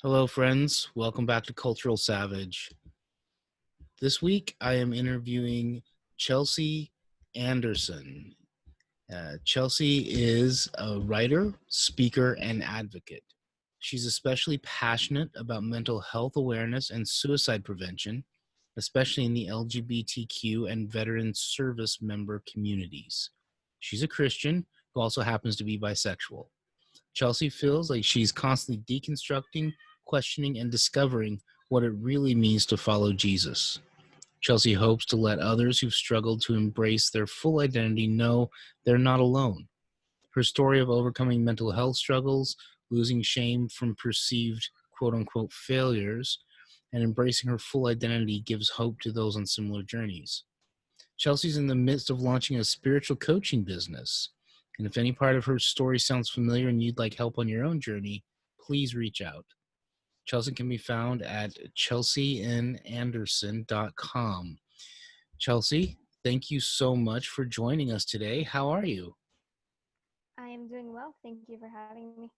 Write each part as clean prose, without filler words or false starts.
Hello, friends. Welcome back to Cultural Savage. This week, I am interviewing Chelsea Anderson. Chelsea is a writer, speaker, and advocate. She's especially passionate about mental health awareness and suicide prevention, especially in the LGBTQ and veteran service member communities. She's a Christian who also happens to be bisexual. Chelsea feels like she's constantly deconstructing, questioning, and discovering what it really means to follow Jesus. Chelsea hopes to let others who've struggled to embrace their full identity know they're not alone. Her story of overcoming mental health struggles, losing shame from perceived quote unquote failures, and embracing her full identity gives hope to those on similar journeys. Chelsea's in the midst of launching a spiritual coaching business. And if any part of her story sounds familiar and you'd like help on your own journey, please reach out. Chelsea can be found at chelseananderson.com. Chelsea, thank you so much for joining us today. How are you? I am doing well. Thank you for having me.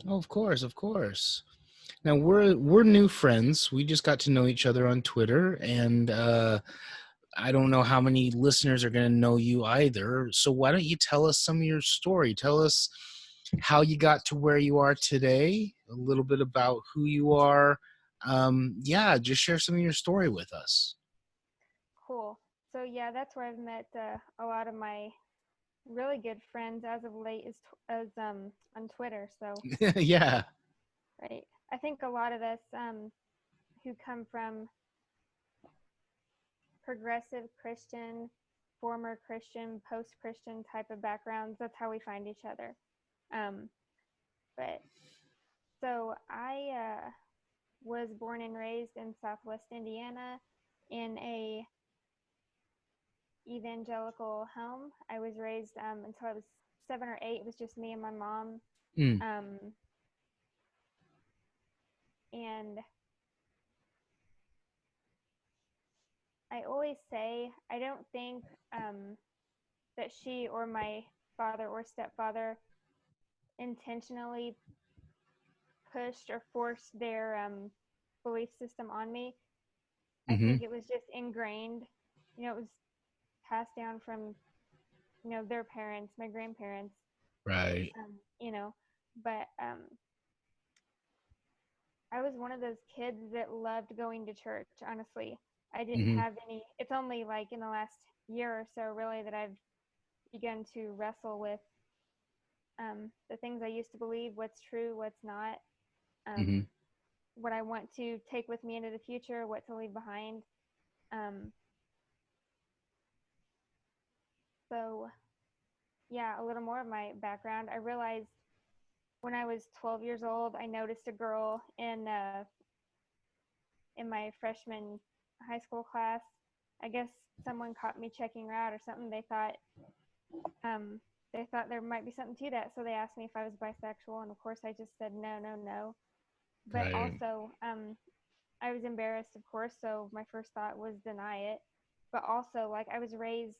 Oh, of course, of course. Now we're new friends. We just got to know each other on Twitter, and I don't know how many listeners are going to know you either. So why don't you tell us some of your story? Tell us how you got to where you are today, a little bit about who you are. Just share some of your story with us. Cool. So yeah, that's where I've met a lot of my really good friends as of late as on Twitter. So Yeah. right, I think a lot of us who come from progressive Christian, former Christian, post-Christian type of backgrounds, that's how we find each other. Um, but so I was born and raised in Southwest Indiana in a evangelical home. I was raised until I was 7 or 8. It was just me and my mom. Mm. Um, and I always say, I don't think that she or my father or stepfather intentionally pushed or forced their belief system on me. I Mm-hmm. think it was just ingrained. It was passed down from, their parents, my grandparents, Right. um, you know, but I was one of those kids that loved going to church, honestly. I didn't Mm-hmm. have any, it's only like in the last year or so, really, that I've begun to wrestle with the things I used to believe, what's true, what's not, Mm-hmm. um, what I want to take with me into the future, what to leave behind. Um, so, yeah, a little more of my background. I realized when I was 12 years old, I noticed a girl in my freshman high school class. I guess someone caught me checking her out or something. Um, they thought there might be something to that, so they asked me if I was bisexual, and of course I just said no, no, no. But Right. also, I was embarrassed, of course, so my first thought was deny it. But also, like, I was raised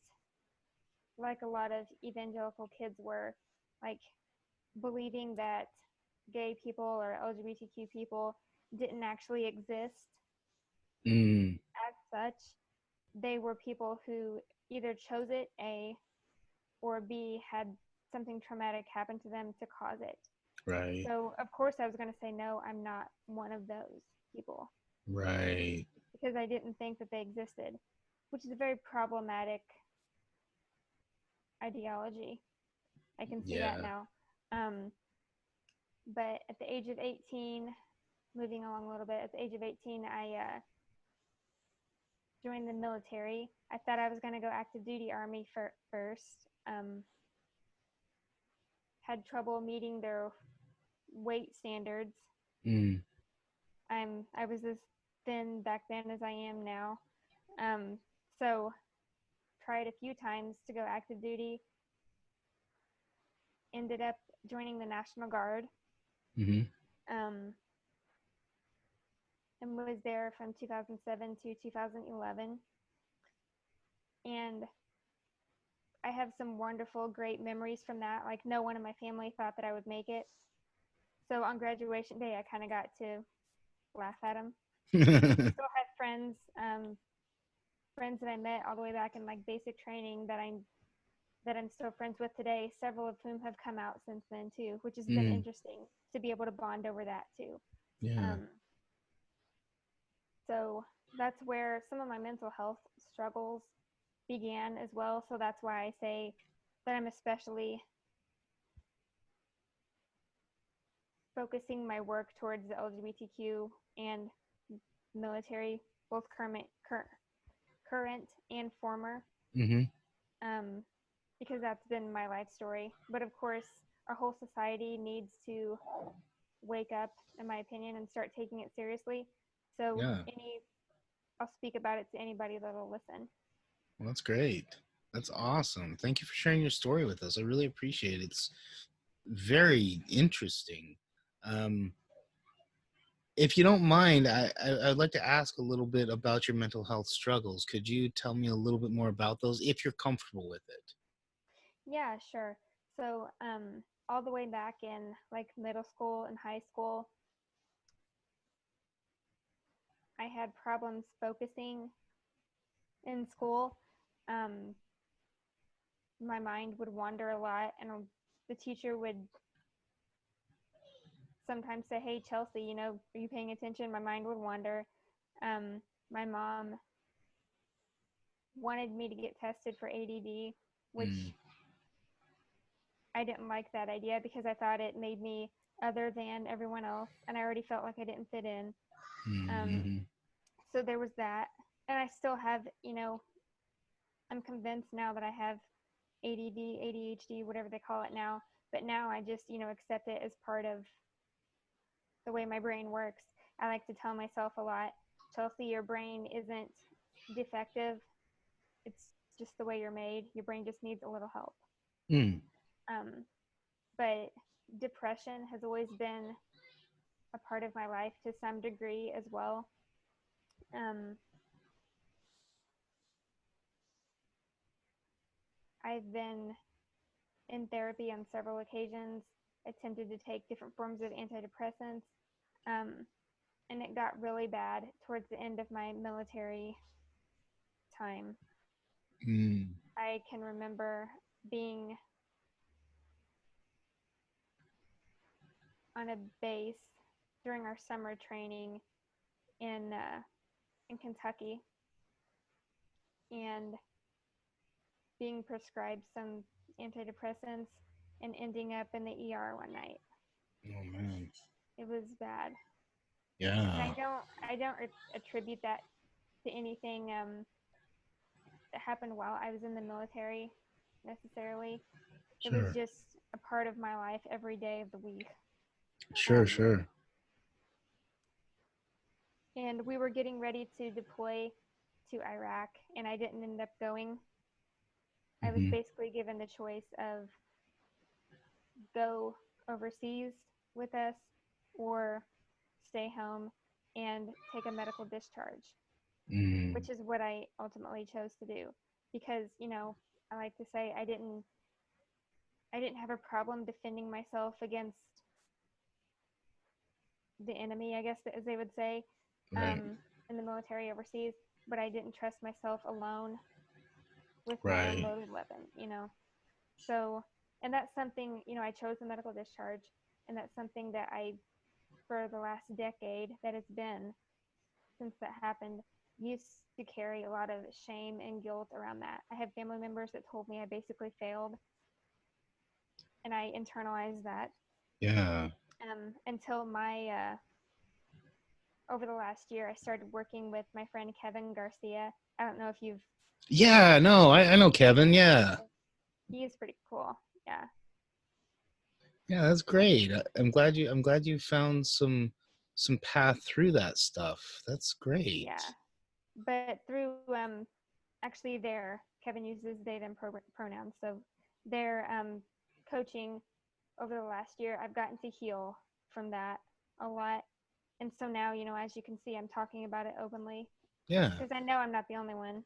like a lot of evangelical kids were, like believing that gay people or LGBTQ people didn't actually exist Mm. as such. They were people who either chose it, A, or B, had something traumatic happen to them to cause it. Right. So, of course, I was going to say, no, I'm not one of those people Right. because I didn't think that they existed, which is a very problematic ideology. I can see that Yeah. now. Um, but at the age of 18, moving along a little bit, at the age of 18, I joined the military. I thought I was going to go active duty Army first. Had trouble meeting their weight standards. Mm. I was as thin back then as I am now. Um, so tried a few times to go active duty. Ended up joining the National Guard. Mm-hmm. Um, and was there from 2007 to 2011. And I have some wonderful, great memories from that. Like, no one in my family thought that I would make it. So on graduation day, I kind of got to laugh at them. I still have friends that I met all the way back in like basic training that I'm still friends with today. Several of whom have come out since then too, which has been Mm, interesting to be able to bond over that too. yeah. Um, so that's where some of my mental health struggles began as well. So that's why I say that I'm especially focusing my work towards the LGBTQ and military, both current and former, Mm-hmm. um, because that's been my life story. But of course, our whole society needs to wake up, in my opinion, and start taking it seriously. So Yeah. I'll speak about it to anybody that'll listen. Well, that's great. That's awesome. Thank you for sharing your story with us. I really appreciate it. It's very interesting. Um, if you don't mind, I'd like to ask a little bit about your mental health struggles. Could you tell me a little bit more about those if you're comfortable with it? Yeah, sure. So, all the way back in like middle school and high school, I had problems focusing in school. Um, my mind would wander a lot, and the teacher would sometimes say, "Hey, Chelsea, are you paying attention?" My mind would wander. My mom wanted me to get tested for ADD, Mm, which I didn't like that idea because I thought it made me other than everyone else, and I already felt like I didn't fit in. Um, mm-hmm. so there was that, and I still have, I'm convinced now that I have ADD, ADHD, whatever they call it now. But now I just, accept it as part of the way my brain works. I like to tell myself a lot, Chelsea, your brain isn't defective. It's just the way you're made. Your brain just needs a little help. Mm, Um, but depression has always been a part of my life to some degree as well. Um, I've been in therapy on several occasions, attempted to take different forms of antidepressants, um, and it got really bad towards the end of my military time. mm, I can remember being on a base during our summer training in Kentucky and being prescribed some antidepressants and ending up in the ER one night. oh man. It was bad, and Yeah. I don't attribute that to anything that happened while I was in the military necessarily. It was Sure. just a part of my life every day of the week. Sure. Um, Sure. and we were getting ready to deploy to Iraq, and I didn't end up going. I was Mm-hmm. basically given the choice of go overseas with us or stay home and take a medical discharge, Mm, which is what I ultimately chose to do because, I like to say I didn't have a problem defending myself against the enemy, I guess, as they would say, right. um, in the military overseas, but I didn't trust myself alone with my own Right. loaded weapon. So, and that's something, I chose the medical discharge, and that's something that for the last decade that it's been since that happened, used to carry a lot of shame and guilt around that. I have family members that told me I basically failed, and I internalized that Yeah. until over the last year, I started working with my friend Kevin Garcia. I don't know if you've heard of Yeah. him. No, I know Kevin. Yeah. He is pretty cool. Yeah. Yeah, that's great. I'm glad you found some path through that stuff. That's great. Yeah. But through actually their Kevin uses they them pronouns, so their coaching over the last year, I've gotten to heal from that a lot. And so now, as you can see, I'm talking about it openly Yeah. because I know I'm not the only one.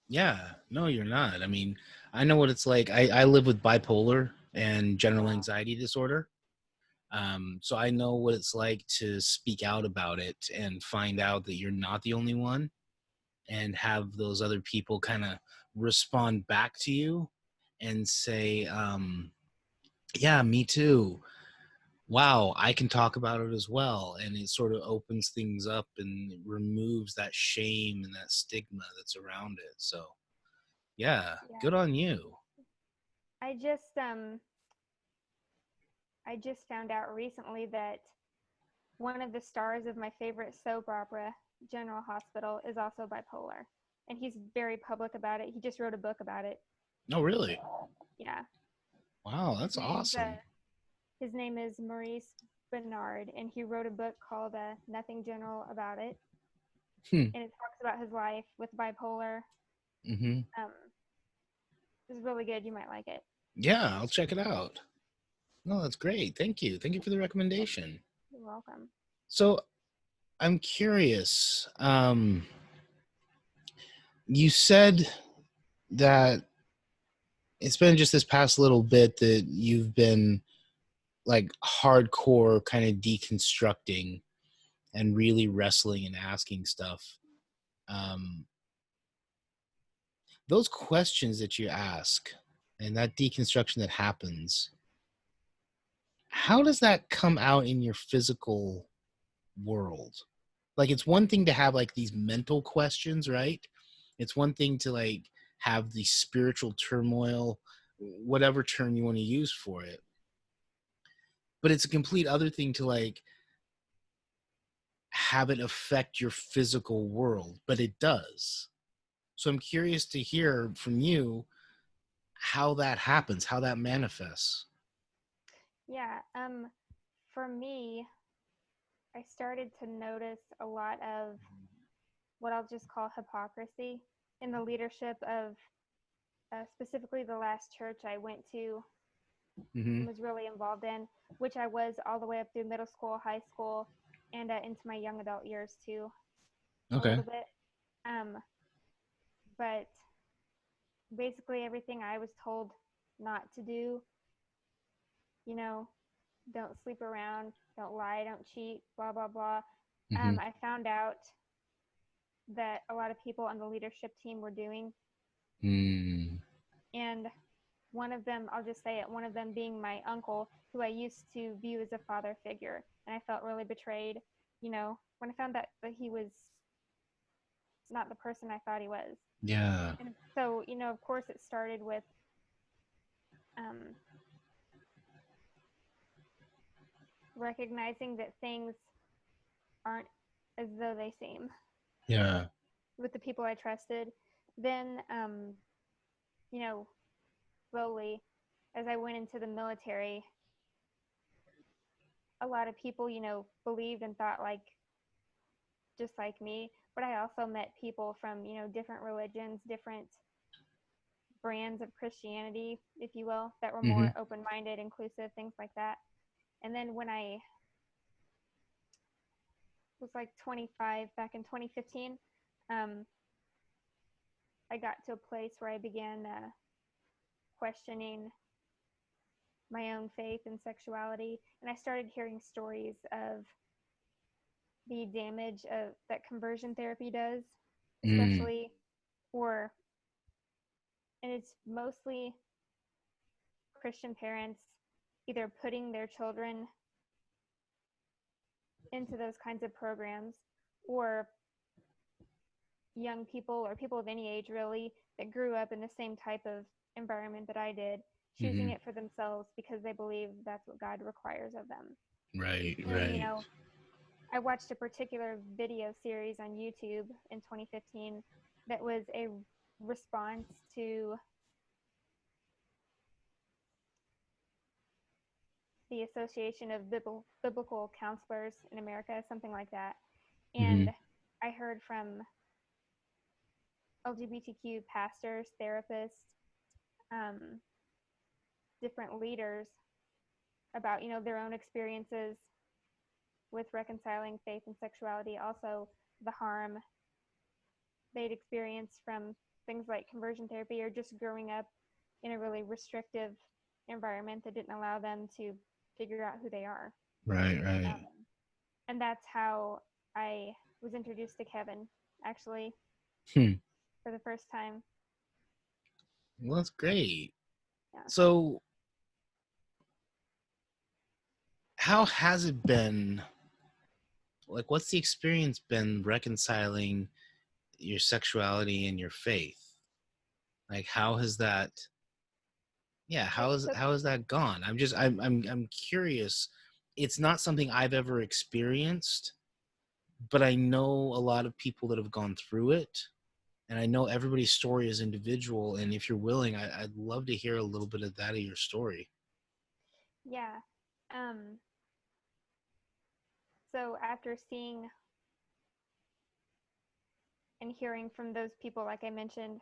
Yeah. No, you're not. I mean, I know what it's like. I live with bipolar and general Wow. anxiety disorder. So I know what it's like to speak out about it and find out that you're not the only one, and have those other people kind of respond back to you and say, yeah, me too. Wow, I can talk about it as well. And it sort of opens things up and removes that shame and that stigma that's around it. So, yeah, Yeah. good on you. I just um I just found out recently that one of the stars of my favorite soap opera, General Hospital, is also bipolar. And he's very public about it. He just wrote a book about it. Oh, really? Yeah. Wow, His that's name's awesome. his name is Maurice Bernard, and he wrote a book called Nothing General about it. Hmm. And it talks about his life with bipolar. Mm-hmm. Um, it's really good. You might like it. Yeah, I'll check it out. No, that's great. Thank you. Thank you for the recommendation. You're welcome. So I'm curious. You said that it's been just this past little bit that you've been like hardcore kind of deconstructing and really wrestling and asking stuff. Um, those questions that you ask and that deconstruction that happens, how does that come out in your physical world? Like, it's one thing to have like these mental questions, right? It's one thing to like have the spiritual turmoil, whatever term you want to use for it, but it's a complete other thing to like have it affect your physical world, but it does. So I'm curious to hear from you how that happens, how that manifests. Yeah. For me, I started to notice a lot of what I'll just call hypocrisy in the leadership of specifically the last church I went to Mm-hmm. and was really involved in, which I was all the way up through middle school, high school, and into my young adult years too, a Okay. little bit. Um, but basically, everything I was told not to do, you know, don't sleep around, don't lie, don't cheat, blah, blah, blah. Mm-hmm. I found out that a lot of people on the leadership team were doing. Mm. And one of them, I'll just say it, one of them being my uncle, who I used to view as a father figure. And I felt really betrayed, when I found that he was not the person I thought he was. Yeah. And so, of course, it started with um, recognizing that things aren't as though they seem Yeah. with the people I trusted. Then, you know, slowly, as I went into the military, a lot of people, believed and thought like just like me. But I also met people from, different religions, different brands of Christianity, if you will, that were Mm-hmm. more open minded, inclusive, things like that. And then when I was like 25 back in 2015, um, I got to a place where I began questioning my own faith and sexuality. And I started hearing stories of the damage that conversion therapy does, Mm. especially for, and it's mostly Christian parents either putting their children into those kinds of programs, or young people or people of any age really that grew up in the same type of environment that I did, choosing Mm-hmm. it for themselves because they believe that's what God requires of them. Right. And Right. I watched a particular video series on YouTube in 2015 that was a response to the Association of Biblical Counselors in America, something like that. Mm-hmm. And I heard from LGBTQ pastors, therapists, um, different leaders about their own experiences with reconciling faith and sexuality, also the harm they'd experienced from things like conversion therapy or just growing up in a really restrictive environment that didn't allow them to figure out who they are. Right, right. Um, and that's how I was introduced to Kevin, actually, Hmm. for the first time. Well, that's great. Yeah. So, how has it been? Like, what's the experience been reconciling your sexuality and your faith? Like, how has that? Yeah, It took, how has that gone? I'm curious. It's not something I've ever experienced, but I know a lot of people that have gone through it, and I know everybody's story is individual. And if you're willing, I'd love to hear a little bit of that of your story. yeah. Um, so after seeing and hearing from those people, like I mentioned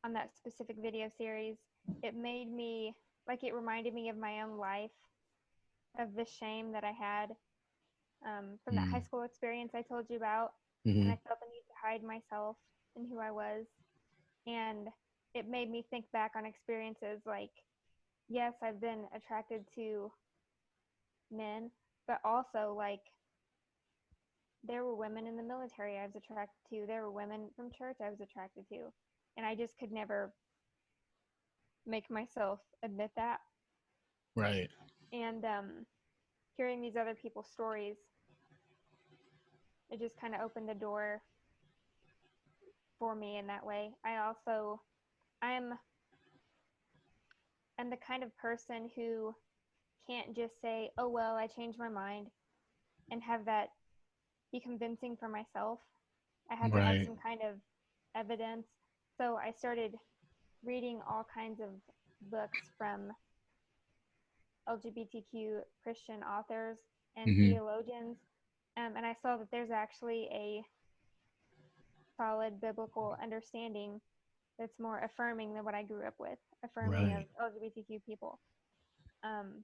on that specific video series, it made me, like, it reminded me of my own life, of the shame that I had from that high Mm. school experience I told you about. And Hmm. I felt the need to hide myself and who I was. And it made me think back on experiences like, yes, I've been attracted to men, but also, like, there were women in the military I was attracted to. There were women from church I was attracted to. And I just could never make myself admit that. Right. And hearing these other people's stories, it just kind of opened the door for me in that way. I'm I'm the kind of person who can't just say, "Oh well, I changed my mind," and have that be convincing for myself. I have to have Right. some kind of evidence. So I started reading all kinds of books from LGBTQ Christian authors and Hmm. theologians, and I saw that there's actually a solid biblical understanding that's more affirming than what I grew up with, affirming of Right. LGBTQ people. Um,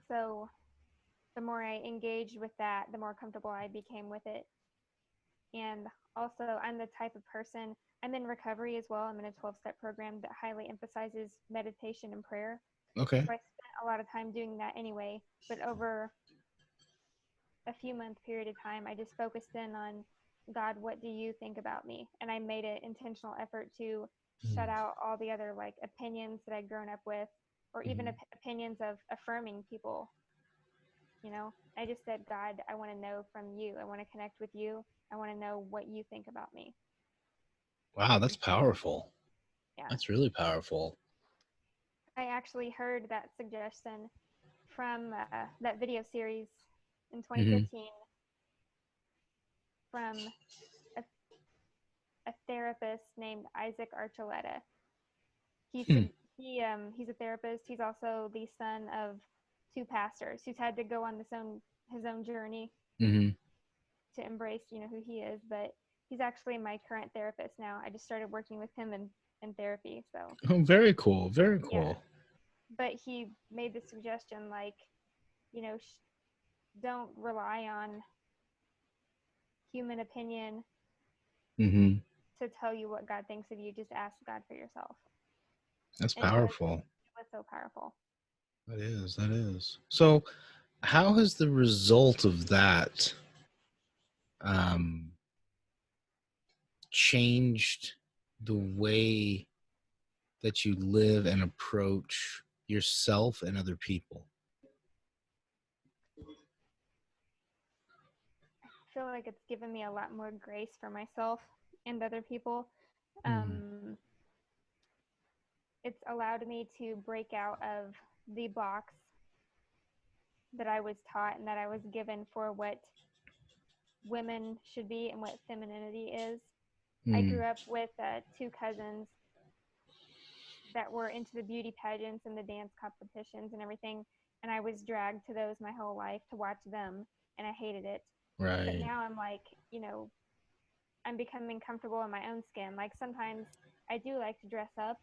so the more I engaged with that, the more comfortable I became with it. And also, I'm the type of person, I'm in recovery as well. I'm in a 12-step program that highly emphasizes meditation and prayer. Okay. So I spent a lot of time doing that anyway. But over a few month period of time, I just focused in on, God, what do you think about me? And I made an intentional effort to shut out all the other, like, opinions that I'd grown up with, or even Mm-hmm. opinions of affirming people. I just said, God, I want to know from you. I want to connect with you. I want to know what you think about me. Wow, that's powerful. Yeah. That's really powerful. I actually heard that suggestion from that video series in Hmm. 2015 from a, a therapist named Isaac Archuleta. He's Hmm. he's a therapist. He's also the son of two pastors who's had to go on his own journey Hmm. to embrace who he is. But he's actually my current therapist now. I just started working with him in therapy. So Oh, very cool. Very yeah. cool. But he made the suggestion, like, you know sh- don't rely on human opinion Hmm. to tell you what God thinks of you. Just ask God for yourself. That's And powerful. it was so powerful. That is. That is. So, how has the result of that um, changed the way that you live and approach yourself and other people? I feel like it's given me a lot more grace for myself and other people. Mm. Um, it's allowed me to break out of the box that I was taught and that I was given for what women should be and what femininity is. I Mm. grew up with two cousins that were into the beauty pageants and the dance competitions and everything. And I was dragged to those my whole life to watch them, and I hated it. But Right. now I'm like, I'm becoming comfortable in my own skin. Like, sometimes I do like to dress up,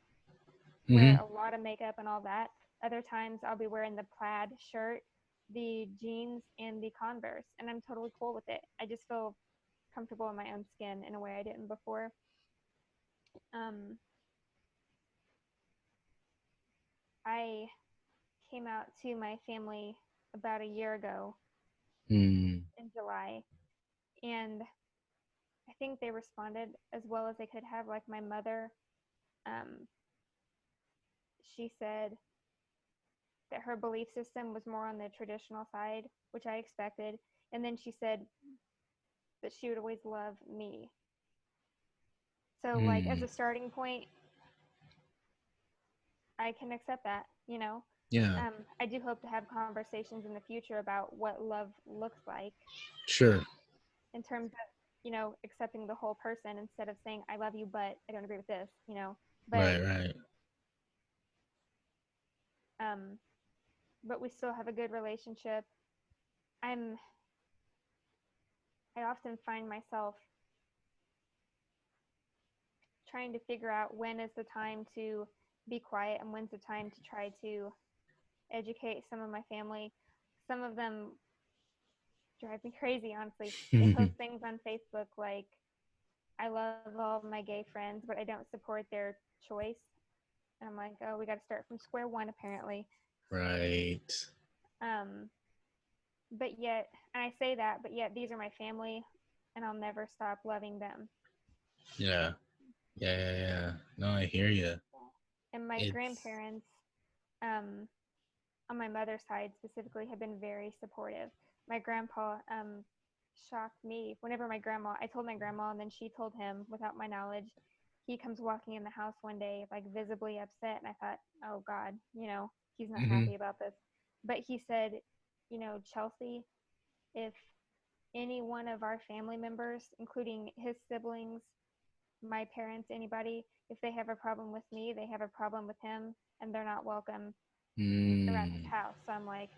wear Hmm. a lot of makeup and all that. Other times I'll be wearing the plaid shirt, the jeans, and the Converse, and I'm totally cool with it. I just feel comfortable in my own skin in a way I didn't before. Um, I came out to my family about a year ago Mm. in July, and I think they responded as well as they could have. Like my mother, um, she said that her belief system was more on the traditional side, which I expected. And then she said that she would always love me. So, like, as Mm. a starting point, I can accept that, you know. Yeah. I do hope to have conversations in the future about what love looks like Sure. in terms of, accepting the whole person instead of saying, I love you, but I don't agree with this, But, Right. Right. um, but we still have a good relationship. I'm, I often find myself trying to figure out when is the time to be quiet and when's the time to try to educate some of my family. Some of them drive me crazy, honestly. They post things on Facebook like, I love all of my gay friends, but I don't support their choice. And I'm like, oh, we got to start from square one, apparently. Right. Um, but yet, and I say that, but yet these are my family, and I'll never stop loving them. Yeah. Yeah. Yeah. Yeah. No, I hear you. And my It's. grandparents, um, on my mother's side specifically, have been very supportive. My grandpa shocked me whenever I told my grandma, and then she told him without my knowledge. He comes walking in the house one day, like visibly upset, and I thought, oh God, he's not Mm-hmm. happy about this. But he said, Chelsea, if any one of our family members, including his siblings, my parents, anybody, if they have a problem with me, they have a problem with him, and they're not welcome around his Mm. house. So I'm like,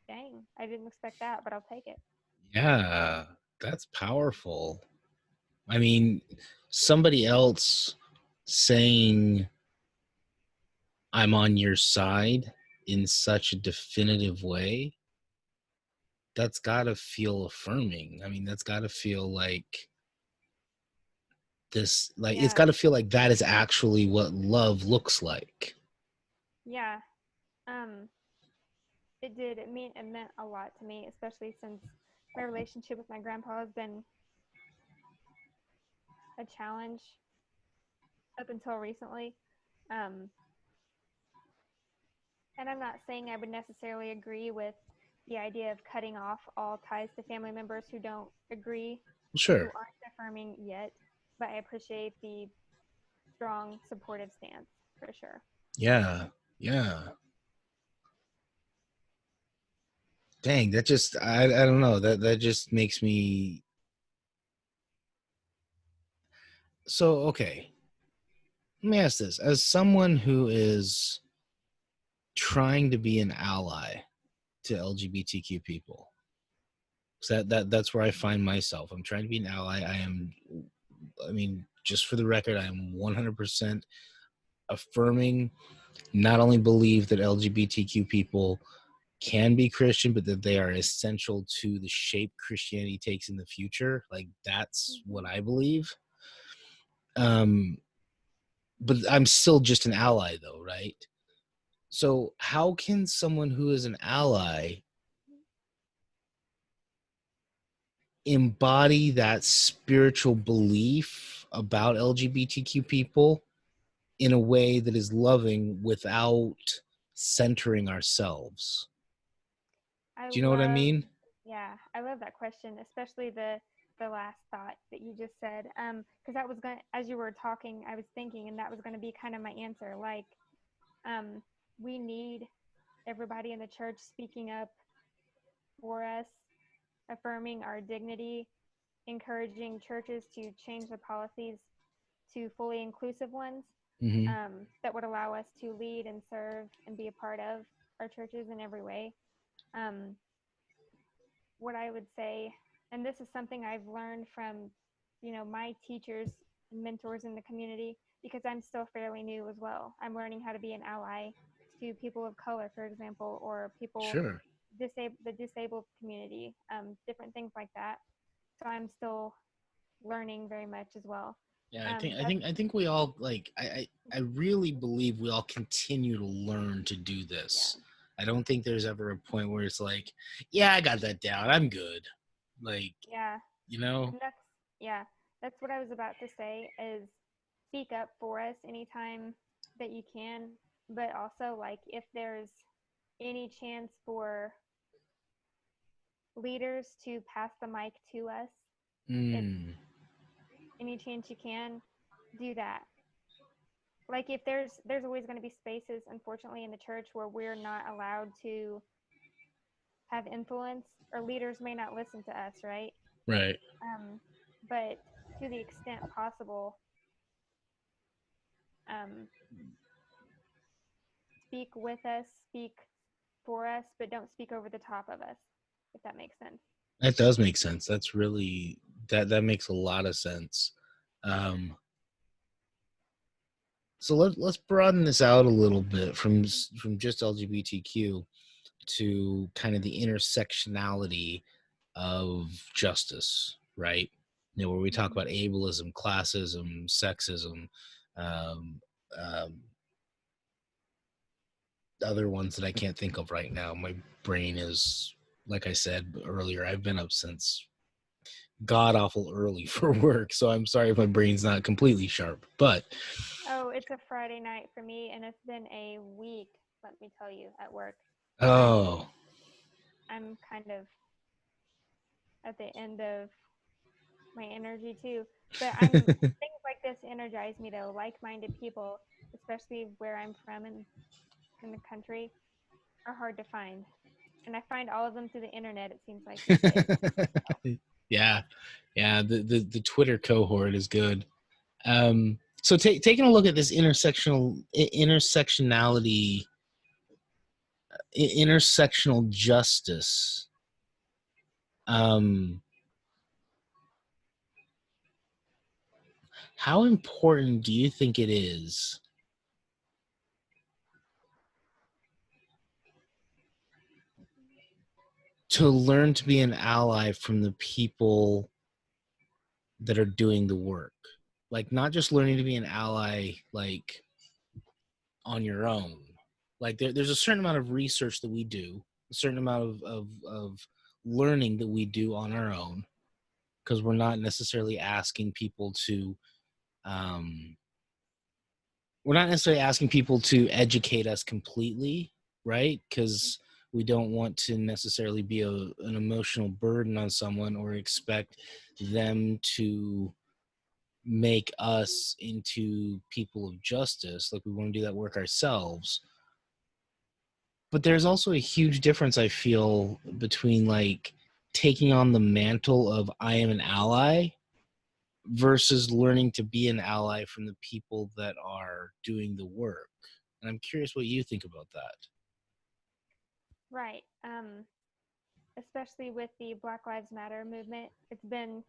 dang, I didn't expect that, but I'll take it. Yeah. That's powerful. I mean, somebody else saying I'm on your side in such a definitive way, that's got to feel affirming. I mean, that's got to feel like this, like, it's Yeah, got to feel like that is actually what love looks like. yeah. Um, it did. It meant a lot to me, especially since my relationship with my grandpa has been a challenge up until recently. Um, and I'm not saying I would necessarily agree with the idea of cutting off all ties to family members who don't agree, who Sure. aren't affirming yet, but I appreciate the strong, supportive stance for sure. Yeah. Yeah. Dang, that just I don't know. That just makes me so okay. Let me ask this. As someone who is trying to be an ally to LGBTQ people, so that's where I find myself. I'm trying to be an ally. I mean, just for the record, I am 100% affirming, not only believe that LGBTQ people can be Christian, but that they are essential to the shape Christianity takes in the future. Like that's what Mm-hmm. I believe. Um, but I'm still just an ally, though, right? So how can someone who is an ally embody that spiritual belief about LGBTQ people in a way that is loving without centering ourselves? I Do you know what I love, mean? yeah, I love that question, especially the last thought that you just said. Because that was going as you were talking, I was thinking, and that was going to be kind of my answer. Like, um, we need everybody in the church speaking up for us, affirming our dignity, encouraging churches to change the policies to fully inclusive ones, Mm-hmm. that would allow us to lead and serve and be a part of our churches in every way. Um, what I would say, and this is something I've learned from, my teachers and mentors in the community, because I'm still fairly new as well. I'm learning how to be an ally to people of color, for example, or people Sure. the disabled community, different things like that. So I'm still learning very much as well. Yeah, I think I That's think I think we all like I really believe we all continue to learn to do yeah, this I don't think there's ever a point where it's like, yeah, I got that down. I'm good. Like, Yeah. you know? And yeah, that's what I was about to say is speak up for us anytime that you can, but also like if there's any chance for leaders to pass the mic to us, if Mm, any chance you can, do that. Like if there's always going to be spaces unfortunately in the church where we're not allowed to have influence or leaders may not listen to us, right? right. um but to the extent possible, um speak with us, speak for us, but don't speak over the top of us, if that makes sense. That does make sense. That's really, that makes a lot of sense. Um, so let's broaden this out a little bit from just LGBTQ to kind of the intersectionality of justice, right? You know, where we talk Mm-hmm. about ableism, classism, sexism, um, um, other ones that I can't think of right now. My brain is, like I said earlier, I've been up since god awful early for work, so I'm sorry if my brain's not completely sharp. But Oh, it's a Friday night for me, and it's been a week. Let me tell you, at work, I'm oh, I'm kind of at the end of my energy too. But things like this energize me though. Like-minded people, especially where I'm from in the country, are hard to find, and I find all of them through the internet. It seems like these days. yeah, yeah. The Twitter cohort is good. So taking a look at this intersectionality, intersectional justice. Um, how important do you think it is to learn to be an ally from the people that are doing the work? Like, not just learning to be an ally, like on your own. Like, there's a certain amount of research that we do, a certain amount of learning that we do on our own, because we're not necessarily asking people to um, we're not necessarily asking people to educate us completely, right? Because we don't want to necessarily be an emotional burden on someone or expect them to make us into people of justice. Like, we want to do that work ourselves. But there's also a huge difference, I feel, between like taking on the mantle of I am an ally versus learning to be an ally from the people that are doing the work. And I'm curious what you think about that. Right. Especially with the Black Lives Matter movement, it's been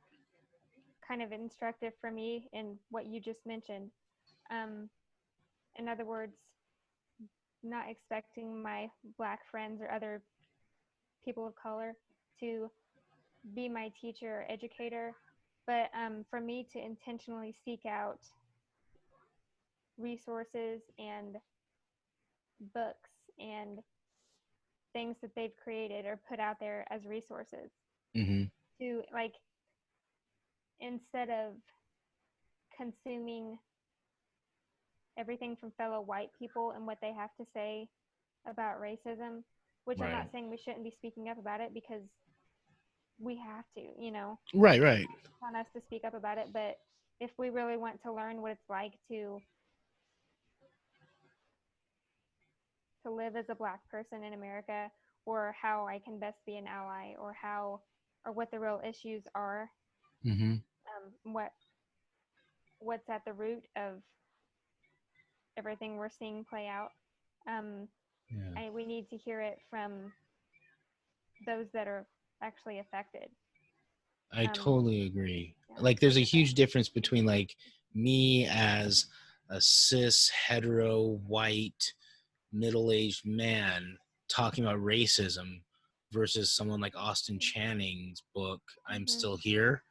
kind of instructive for me in what you just mentioned. Um, in other words, not expecting my Black friends or other people of color to be my teacher or educator, but for me to intentionally seek out resources and books and things that they've created or put out there as resources Mm-hmm. to like instead of consuming everything from fellow white people and what they have to say about racism, which I'm Right. not saying we shouldn't be speaking up about it because we have to, Right, right. it's on us to speak up about it. But if we really want to learn what it's like to live as a Black person in America, or how I can best be an ally, or what the real issues are, Mm-hmm. what's at the root of everything we're seeing play out. Um, Yeah. we need to hear it from those that are actually affected. I Um, totally agree. yeah. Like, there's a huge difference between like me as a cis, hetero, white, middle-aged man talking about racism versus someone like Austin Channing's book, I'm Mm-hmm. Still Here.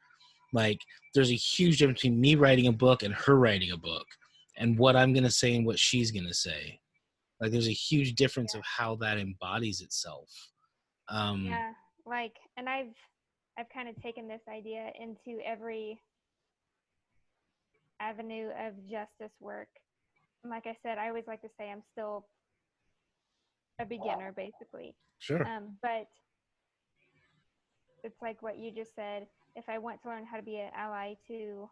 Like, there's a huge difference between me writing a book and her writing a book, and what I'm going to say and what she's going to say. Like there's a huge difference of Yeah. how that embodies itself. Um, Yeah. Like, and I've kind of taken this idea into every avenue of justice work. And like I said, I always like to say I'm still a beginner, basically. sure. But it's like what you just said. If I want to learn how to be an ally to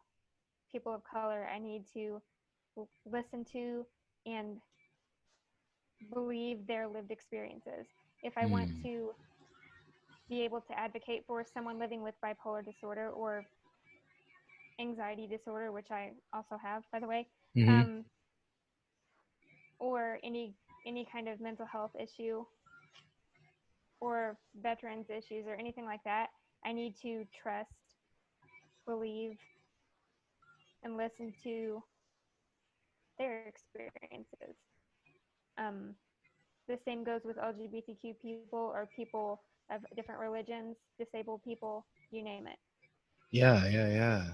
people of color, I need to listen to and believe their lived experiences. If I want Mm, to be able to advocate for someone living with bipolar disorder or anxiety disorder, which I also have, by the way, mm-hmm. um, or any kind of mental health issue or veterans issues or anything like that, I need to trust, believe, and listen to their experiences. Um, the same goes with LGBTQ people or people of different religions, disabled people, you name it. Yeah, yeah, yeah.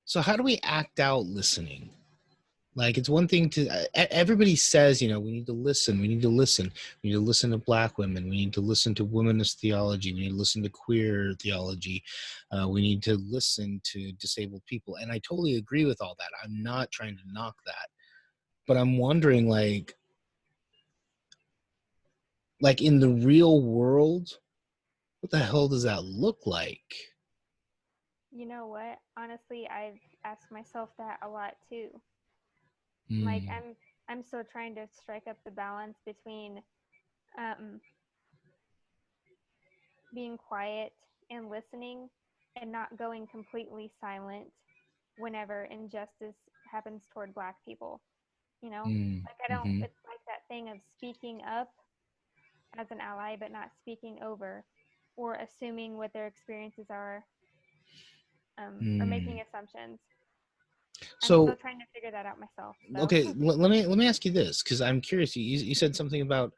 So how do we act out listening? Like it's one thing to everybody says, we need to listen. We need to listen. We need to listen to Black women. We need to listen to womanist theology. We need to listen to queer theology. We need to listen to disabled people. And I totally agree with all that. I'm not trying to knock that, but I'm wondering, like in the real world, what the hell does that look like? You know what? Honestly, I've asked myself that a lot too. Like Mm, I'm still trying to strike up the balance between um, being quiet and listening and not going completely silent whenever injustice happens toward Black people. You know, mm, like I don't, mm-hmm, it's like that thing of speaking up as an ally, but not speaking over or assuming what their experiences are, or making mm. assumptions. I'm still So trying to figure that out myself. So, okay, let me ask you this because I'm curious. You said something about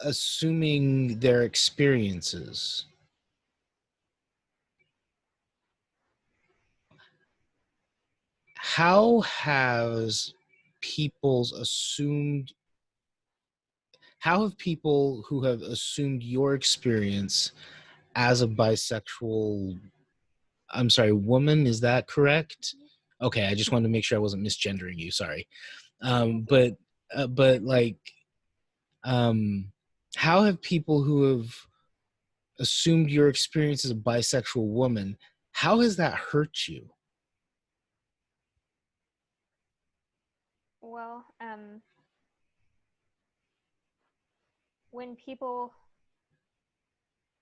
assuming their experiences. How has people's assumed how have people who have assumed your experience as a bisexual, I'm sorry, woman, is that correct? Okay, I just wanted to make sure I wasn't misgendering you. Sorry. you're Um, good. but but like um how have people who have assumed your experience as a bisexual woman, how has that hurt you? Well, when people,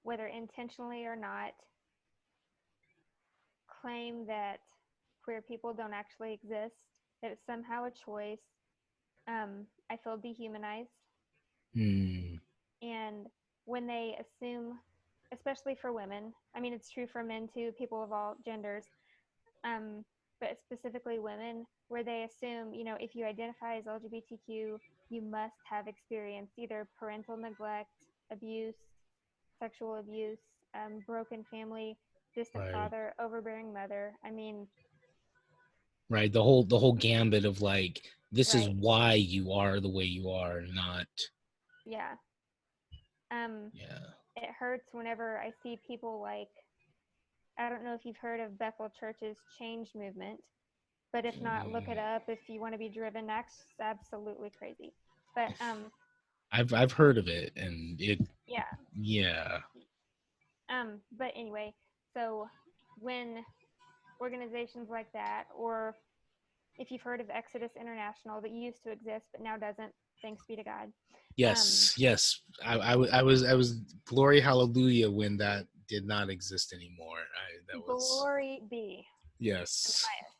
whether intentionally or not, claim that queer people don't actually exist, that it's somehow a choice, I feel dehumanized. Hmm. And when they assume, especially for women, I mean, it's true for men too, people of all genders, um, but specifically women, where they assume, if you identify as LGBTQ, you must have experienced either parental neglect, abuse, sexual abuse, broken family, distant Right. father, overbearing mother. I mean, Right. The whole gambit of like, this is right. why you are the way you are, not Yeah. Um, yeah. it hurts whenever I see people like, I don't know if you've heard of Bethel Church's change movement, but if not, look it up if you want to be driven. That's absolutely crazy. But I've heard of it and it yeah. yeah. But anyway, so when organizations like that, or if you've heard of Exodus International that used to exist but now doesn't, thanks be to God. Um, Yes, yes. I was glory hallelujah when that did not exist anymore. That was Glory be in the yes. highest.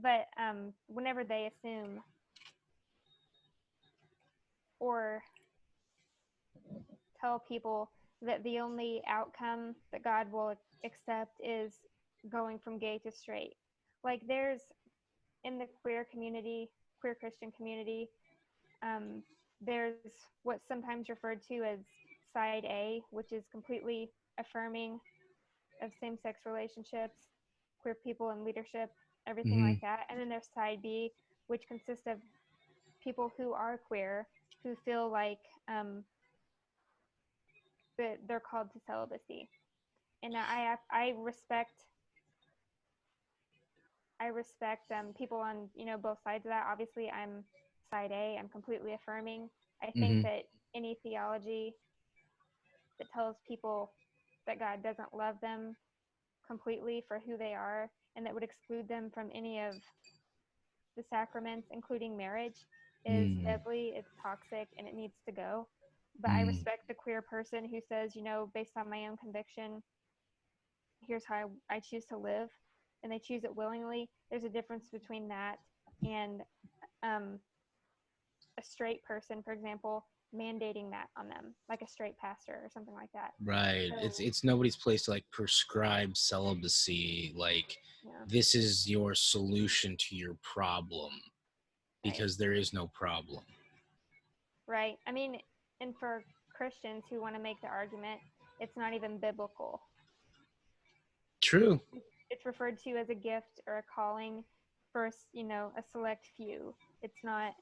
But whenever they assume or tell people that the only outcome that God will accept is going from gay to straight. Like there's in the queer community, queer Christian community, um, there's what's sometimes referred to as side A, which is completely affirming of same-sex relationships, queer people in leadership, everything Hmm. like that. And then there's side B, which consists of people who are queer, who feel like that they're called to celibacy. And I respect people on both sides of that. Obviously, I'm side A. I'm completely affirming. I think Mm-hmm. that any theology that tells people that God doesn't love them completely for who they are and that would exclude them from any of the sacraments, including marriage, is Mm, deadly, it's toxic, and it needs to go. But I mm, respect the queer person who says, based on my own conviction, here's how I choose to live, and they choose it willingly. There's a difference between that and um, a straight person, for example, mandating that on them, like a straight pastor or something like that. right. It's So, it's nobody's place to like prescribe celibacy. Like yeah, this is your solution to your problem right, because there is no problem. right. I mean, and for Christians who want to make the argument, it's not even biblical. True. It's referred to as a gift or a calling for a select few. It's not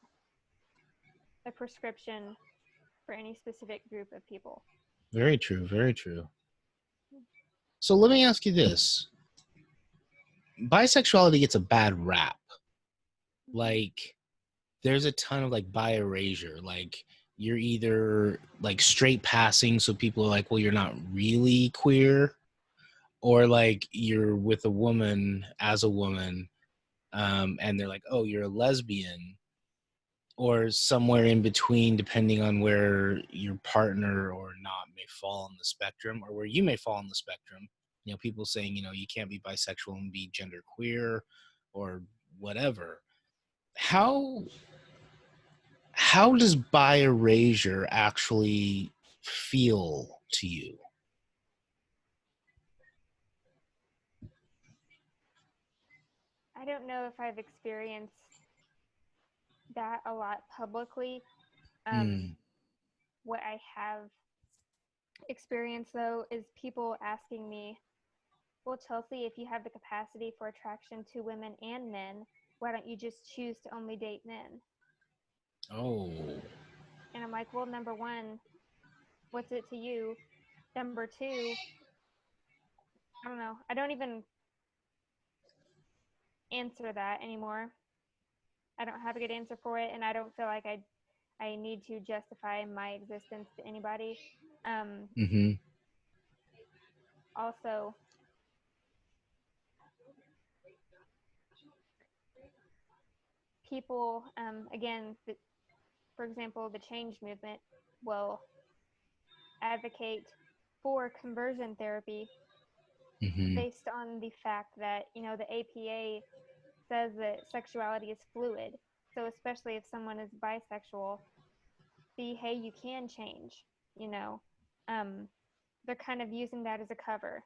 a prescription for any specific group of people. Very true. Very true. So let me ask you this: bisexuality gets a bad rap. Mm-hmm. Like, there's a ton of like bi erasure. Like, you're either like straight passing, so people are like, well, you're not really queer, or like you're with a woman as a woman, and they're like, oh, you're a lesbian, or somewhere in between, depending on where your partner or not may fall on the spectrum, or where you may fall on the spectrum. People saying, you can't be bisexual and be genderqueer or whatever. How how does bi erasure actually feel to you? I don't know if I've experienced that a lot publicly. Um, Mm, what I have experienced though is people asking me, well, Chelsea, if you have the capacity for attraction to women and men, why don't you just choose to only date men? oh. And I'm like, well, number one, what's it to you? Number two, I don't know. I don't even answer that anymore. I don't have a good answer for it, and I don't feel like I need to justify my existence to anybody. Um, Mm-hmm. Also, people, again, for example, the change movement will advocate for conversion therapy Mm-hmm. based on the fact that the APA says that sexuality is fluid. So especially if someone is bisexual, see, hey, you can change. You know, um, they're kind of using that as a cover,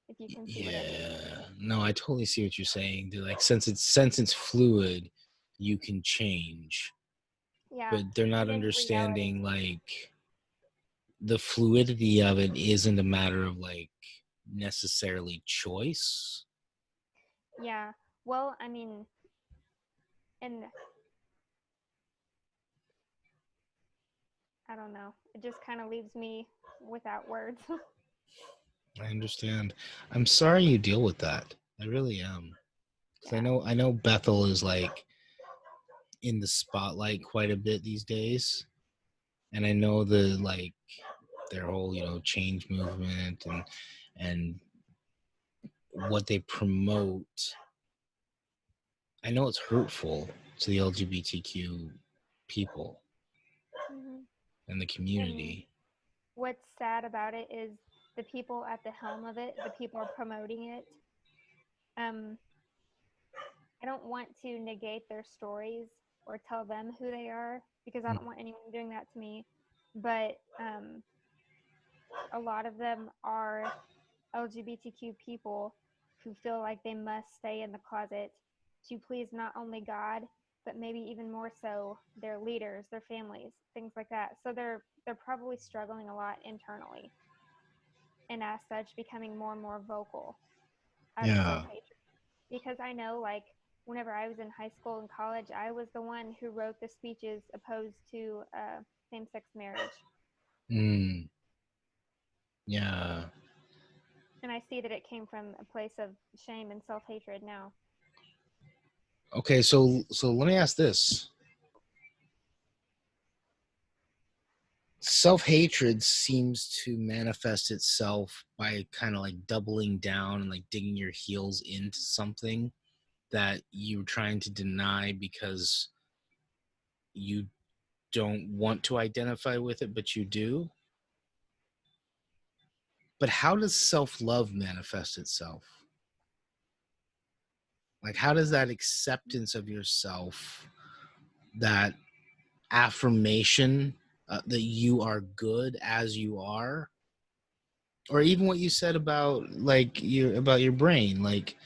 if you can see what I mean. Yeah. No, I totally see what you're saying. They're like, since it's fluid, you can change. Yeah, But they're not when in reality, understanding like the fluidity of it isn't a matter of like necessarily choice. yeah. Well, I mean, and I don't know. It just kind of leaves me without words. I understand. I'm sorry you deal with that. I really am. Because I Yeah. know I know Bethel is like in the spotlight quite a bit these days. And I know the like their whole, change movement and what they promote. I know it's hurtful to the LGBTQ people Hmm. and the And community. what's sad about it is the people at the helm of it, the people are promoting it. Um, I don't want to negate their stories or tell them who they are because I don't want anyone doing that to me. But a lot of them are LGBTQ people who feel like they must stay in the closet to please not only God, but maybe even more so their leaders, their families, things like that. So they're probably struggling a lot internally, and as such becoming more and more vocal out of Yeah. self-hatred. Because I know, like, whenever I was in high school and college, I was the one who wrote the speeches opposed to same-sex marriage. Mm, yeah. And I see that it came from a place of shame and self-hatred now. Okay, so let me ask this. Self-hatred seems to manifest itself by kind of like doubling down and like digging your heels into something that you're trying to deny because you don't want to identify with it, but you do. But how does self-love manifest itself? Like, how does that acceptance of yourself, that affirmation that you are good as you are, or even what you said about like your brain, like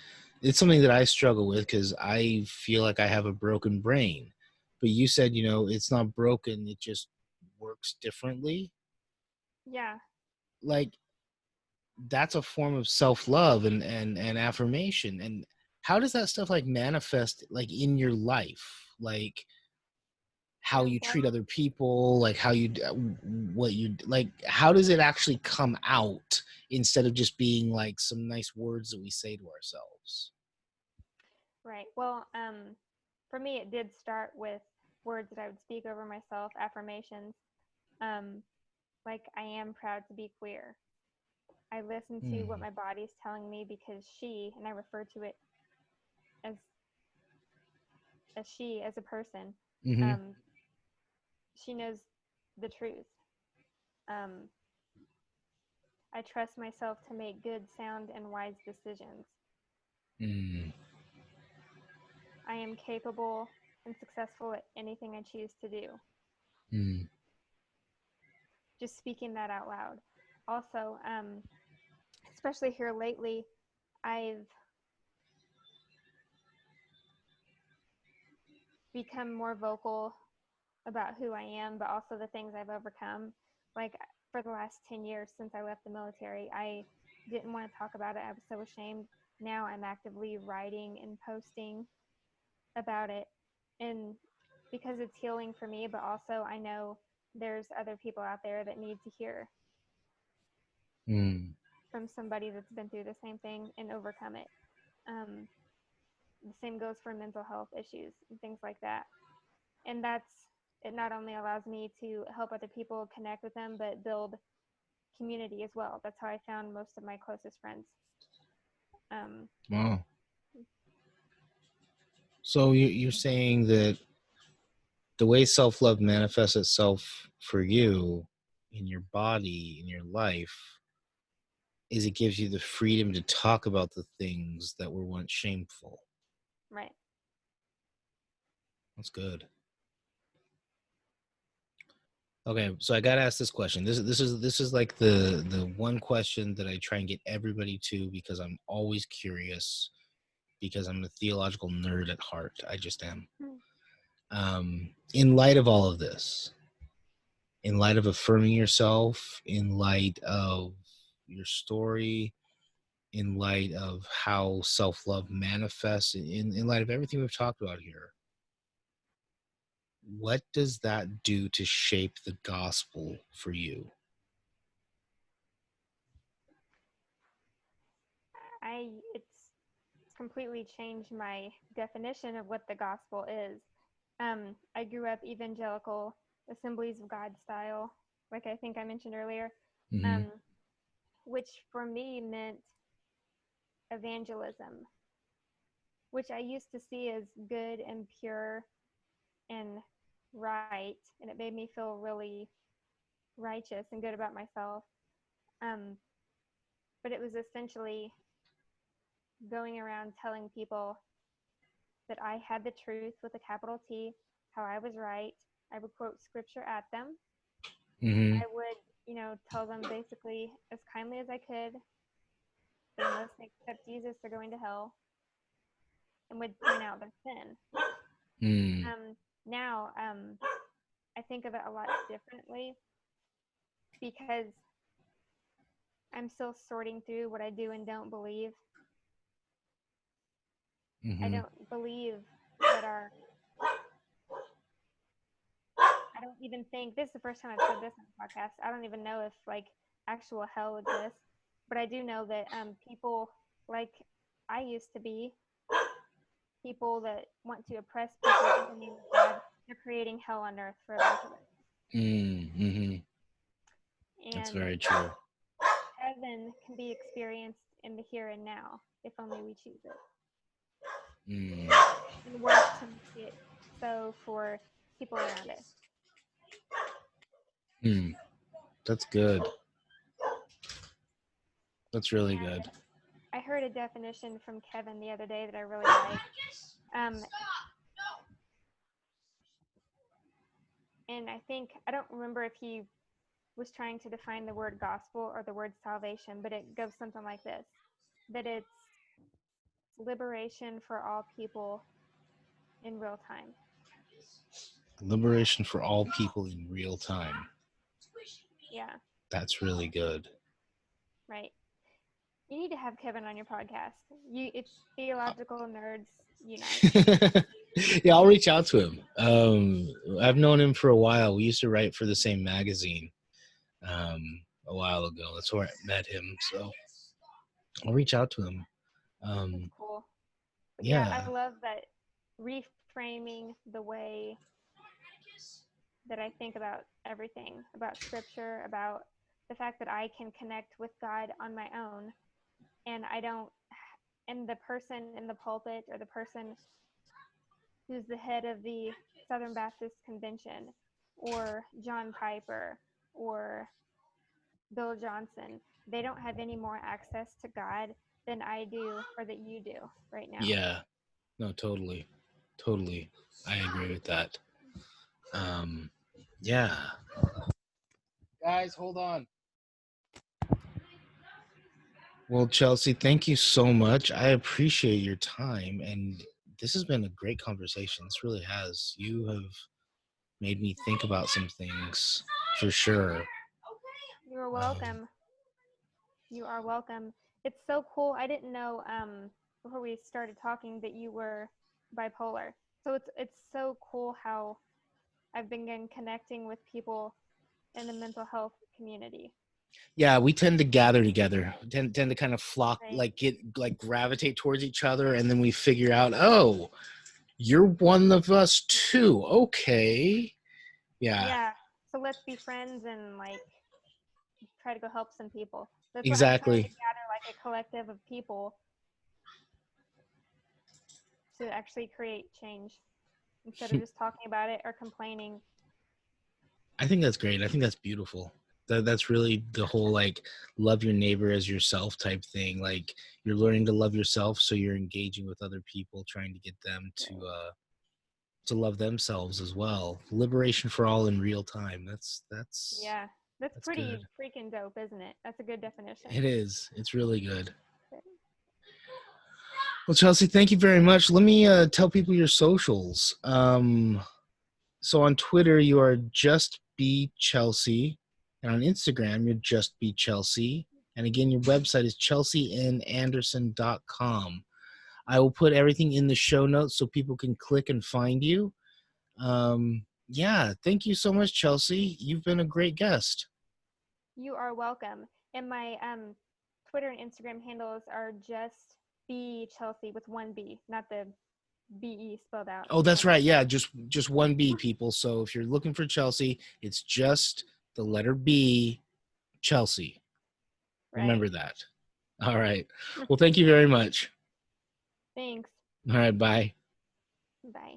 it's something that I struggle with because I feel like I have a broken brain. But you said, it's not broken, it just works differently. Yeah. Like, that's a form of self-love and affirmation. And how does that stuff like manifest like in your life? Like how you Well, treat other people, like how you what you like, how does it actually come out instead of just being like some nice words that we say to ourselves? right. Well, for me, it did start with words that I would speak over myself, affirmations. Um, like, I am proud to be queer. I listen to what Mm. my body's telling me because she, and I refer to it as she as a person, Mm-hmm. um, she knows the truth. Um, I trust myself to make good, sound, and wise decisions. Mm. I am capable and successful at anything I choose to do. Mm. Just speaking that out loud. Also, especially here lately, I've become more vocal about who I am, but also the things I've overcome. Like, for the last 10 years since I left the military, I didn't want to talk about it. I was so ashamed. Now I'm actively writing and posting about it. And because it's healing for me, but also I know there's other people out there that need to hear Mm. from somebody that's been through the same thing and overcome it. Um, the same goes for mental health issues and things like that. And it not only allows me to help other people connect with them, but build community as well. That's how I found most of my closest friends. Um, Wow. So you're saying that the way self-love manifests itself for you in your body, in your life, is it gives you the freedom to talk about the things that were once shameful. right. That's good. Okay, so I gotta ask this question. This is like the one question that I try and get everybody to because I'm always curious, because I'm a theological nerd at heart. I just am. Hmm. In light of all of this, in light of affirming yourself, in light of your story, in light of how self-love manifests, in light of everything we've talked about here, what does that do to shape the gospel for you? It's completely changed my definition of what the gospel is. I grew up evangelical, Assemblies of God style, like I think I mentioned earlier, Mm-hmm. um, which for me meant evangelism, which I used to see as good and pure and right, and it made me feel really righteous and good about myself. Um, but it was essentially going around telling people that I had the truth with a capital T, how I was right. I would quote scripture at them. Mm-hmm. I would, tell them basically as kindly as I could that unless they accept Jesus, they're going to hell, and would point out their sin. Mm. Now, I think of it a lot differently because I'm still sorting through what I do and don't believe. I Mm-hmm. don't believe that I don't even think this is the first time I've said this on the podcast. I don't even know if like actual hell exists, but I do know that people like I used to be, people that want to oppress people in the name of God, they're creating hell on earth for a bunch of us. Mm-hmm. That's And very true. heaven can be experienced in the here and now if only we choose it Mm. and work to make it so for people around us. Mm. That's good. That's really And good. I heard a definition from Kevin the other day that I really liked. Um, and I think, I don't remember if he was trying to define the word gospel or the word salvation, but it goes something like this, that it's liberation for all people in real time. Liberation for all people in real time. Yeah, That's really good. right. You need to have Kevin on your podcast. It's theological nerds unite. Yeah, I'll reach out to him. I've known him for a while. We used to write for the same magazine a while ago. That's where I met him. So I'll reach out to him. That's cool. But yeah, Yeah, I love that reframing the way that I think about everything, about scripture, about the fact that I can connect with God on my own, and I don't, and the person in the pulpit or the person who's the head of the Southern Baptist Convention or John Piper or Bill Johnson, they don't have any more access to God than I do or that you do right now. yeah. No, totally. Totally. I agree with that. Um, yeah. Guys, hold on. Well, Chelsea, thank you so much. I appreciate your time, and this has been a great conversation. This really has. You have made me think about some things for sure. You're welcome. You are welcome. It's so cool. I didn't know before we started talking that you were bipolar. So it's so cool how I've been connecting with people in the mental health community. Yeah, we tend to gather together. We tend to kind of flock, Right? like gravitate towards each other, and then we figure out, oh, you're one of us too. Okay. Yeah, Yeah. So let's be friends and like try to go help some people. That's what I'm trying to exactly. gather, like a collective of people to actually create change instead of just talking about it or complaining. I think that's great. I think that's beautiful. That's really the whole like love your neighbor as yourself type thing. Like you're learning to love yourself, so you're engaging with other people, trying to get them Right. to love themselves as well. Liberation for all in real time. Yeah. That's That's pretty good. freaking dope, isn't it? That's a good definition. It is. It's really good. Well, Chelsea, thank you very much. Let me tell people your socials. So on Twitter, you are just be Chelsea, and on Instagram, you're just be Chelsea. And again, your website is chelseandanderson.com. I will put everything in the show notes so people can click and find you. Yeah, thank you so much, Chelsea. You've been a great guest. You are welcome. And my Twitter and Instagram handles are just be Chelsea with one B, not the BE spelled out, Oh, just that's one B. right. Yeah, just one B, people. So if you're looking for Chelsea, it's just the letter B, Chelsea. Right. Remember that. All right. Well, thank you very much. Thanks. All right. Bye. Bye.